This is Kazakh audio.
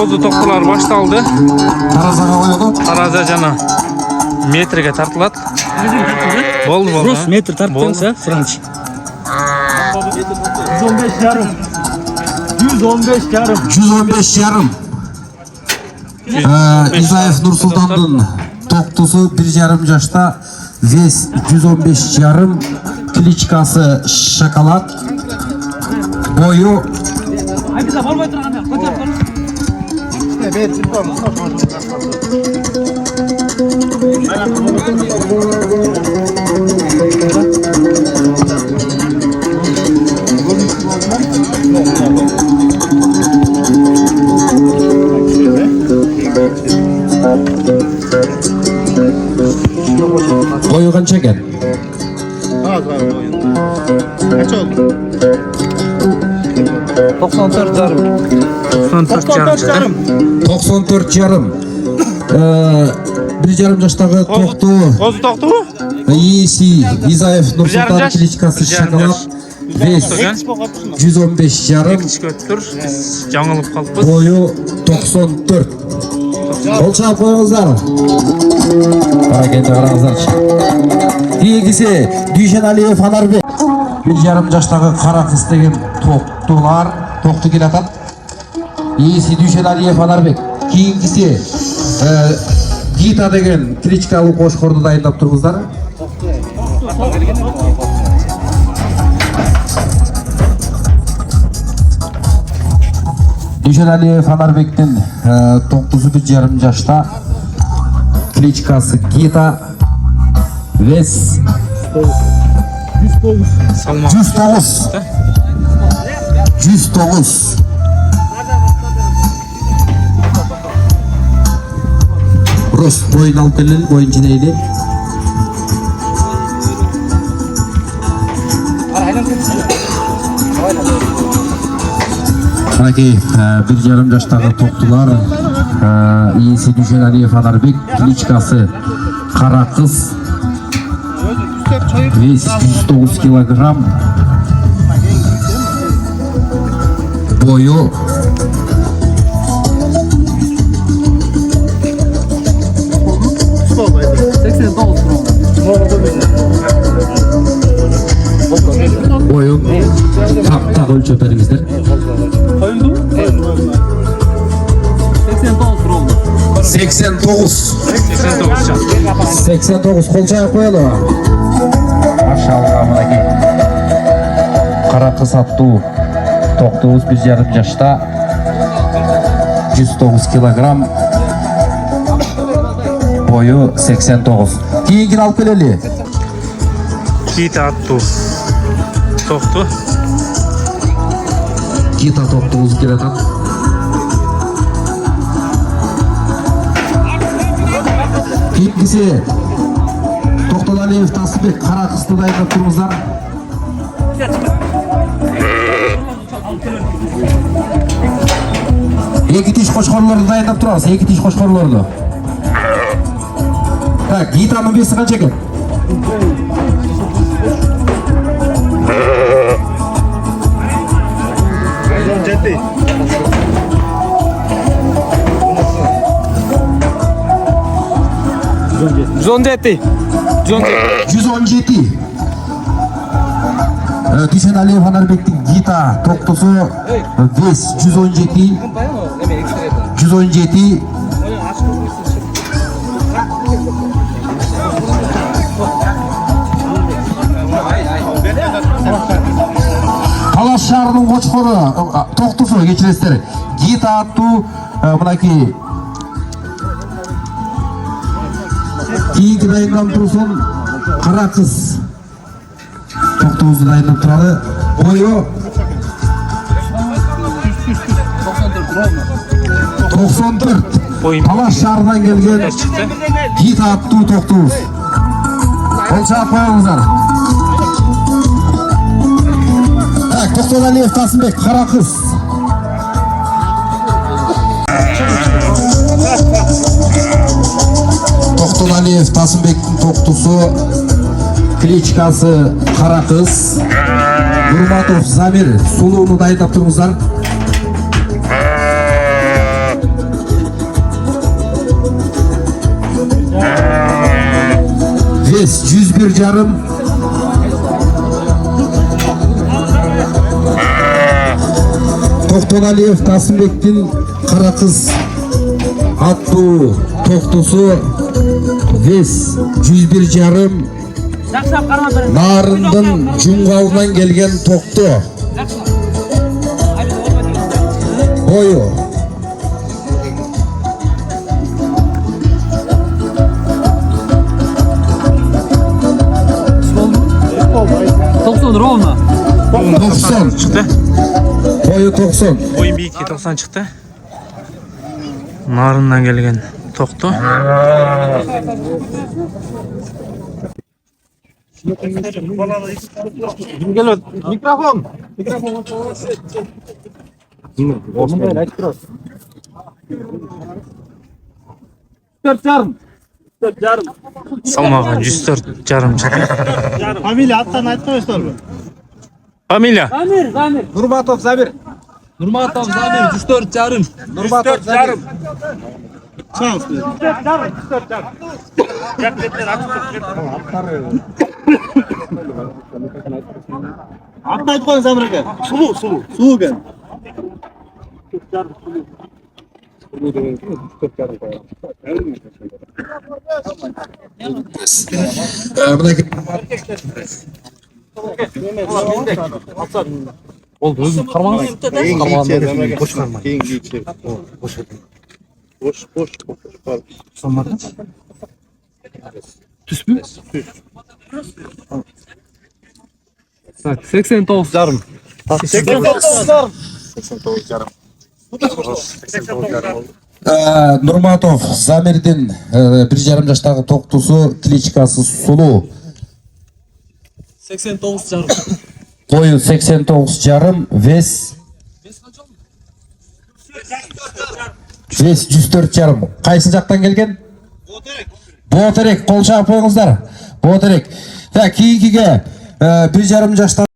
Козу тоқтылар башталды. Таразаға қойылды. Тараза жана метрге тартылат. Болды. Просто метр тартпаңыз, а? Сыранчы. 115 yarım. 115 yarım. 115 yarım. İzayev Nursultan'ın toqtusu 1,5 yaşta. Вес 115 yarım. Klичкасы шоколад. Boyu boyu qancha ekan? Kaç oldu? 94 jarım. 94 yarım. 94 yarım. 1,5 yaştағы тоқту. Козу тоқту? Иесі Изаев Нұрсұлтан кличкасы шоколад. Вес 115 yarım. Көттүр. Биз жаңылып калыппыз. Boyu 94. Қолшап қойыңыздар. Қаракенді қараңыздаршы. Егісі Дүйшеналиев Анарбек. 1,5 жастағы қара қыз деген тоқты келатат. Егісі Дүйшеналиев Анарбек. Кейінгісі Гита деген кличкалы қошқорды дайындап тұрғыздар. Дүйшеналиев Анарбектің тоқтысы 1,5 жашта. Кличкасы Гита. Вес 109. Рост бойын алып келін, бойын жинейлі. Әке, 1,5 жастағы тоқтылар. Иесі Дүйшеналиев Анарбек, кличкасы қара қыз. Вес 109 килограмм. Boyu 89. Boyu tak ölçü verimizdir. 89. 89 қолшай қойылы. Maşallah mınaki. Қара қыз атту. Тоқтуыз 1,5 жашта. 109 килограмм. Boyu 89. Кейінген алып келелі. Гита атту тоқту. Гита тоқтуыз келатат. Кейінгісі Тоқталалиев Тасыбек қара қызды дайындап тұрыңыздар. Екі тиш қошқорларды дайындап тұрыңыз. Екі тиш қошқорларды. Так, Гитаның бесі қанша екен? Ciddi. 117. 117. Дүйшеналиев Анарбектің Гита тоқтысы вес 117. 117. Талас шарының қошқоры тоқтысы кешіресіздер. Гита атту мынакей кейінгі дайындап тұрсын қара қыз тоқтуызды дайындап тұрады. Бойы 94. Талас шарынан келген Гита атту тоқтуыз. Қолшап қойыңыздар. Тоқталалиев Тасымбек, қара қыз. Тоқталалиев Тасымбектің тоқтысы, кличкасы қара қыз. Нұрматов Замир, сұлуыны дайындап тұрыңыздар. Вес 101 жарым. Тоқтоғалиев Тасымбектің қара қыз аттуу тоқтосу вес 101 жарым. Нарындың Жумғалынан келген тоқты. Бойы 90 ровно. 90 Çıktı. Бойы 90. Boyu biikki 90 çıktı. Narından gelgen toktu. Mikrofon. Salmağı 104 jarım çıktı. Familiya attan aytmayısызlar mı? Familiya. Nurmatov Zabir. Nurmatov Zamir 104 jarım. Nurmatov Zabir. Şans. Attan aytып koyun Zamir aka. Sulu. Sulu gel. Oldu özüm karmanız. Boş karma. Boş. Tüs mü? 89 jarım. 89 jarım. Нурматов Замирдин 1,5 жаштагы токтусу, кличкасы Сулуу. 89 jarım. Бойы 89 жарым, вес 104 жарым. Кайсы жактан келген? Ботерек, кол чаап коюңуздар. Ботерек. Кейингиге 1,5 жаштан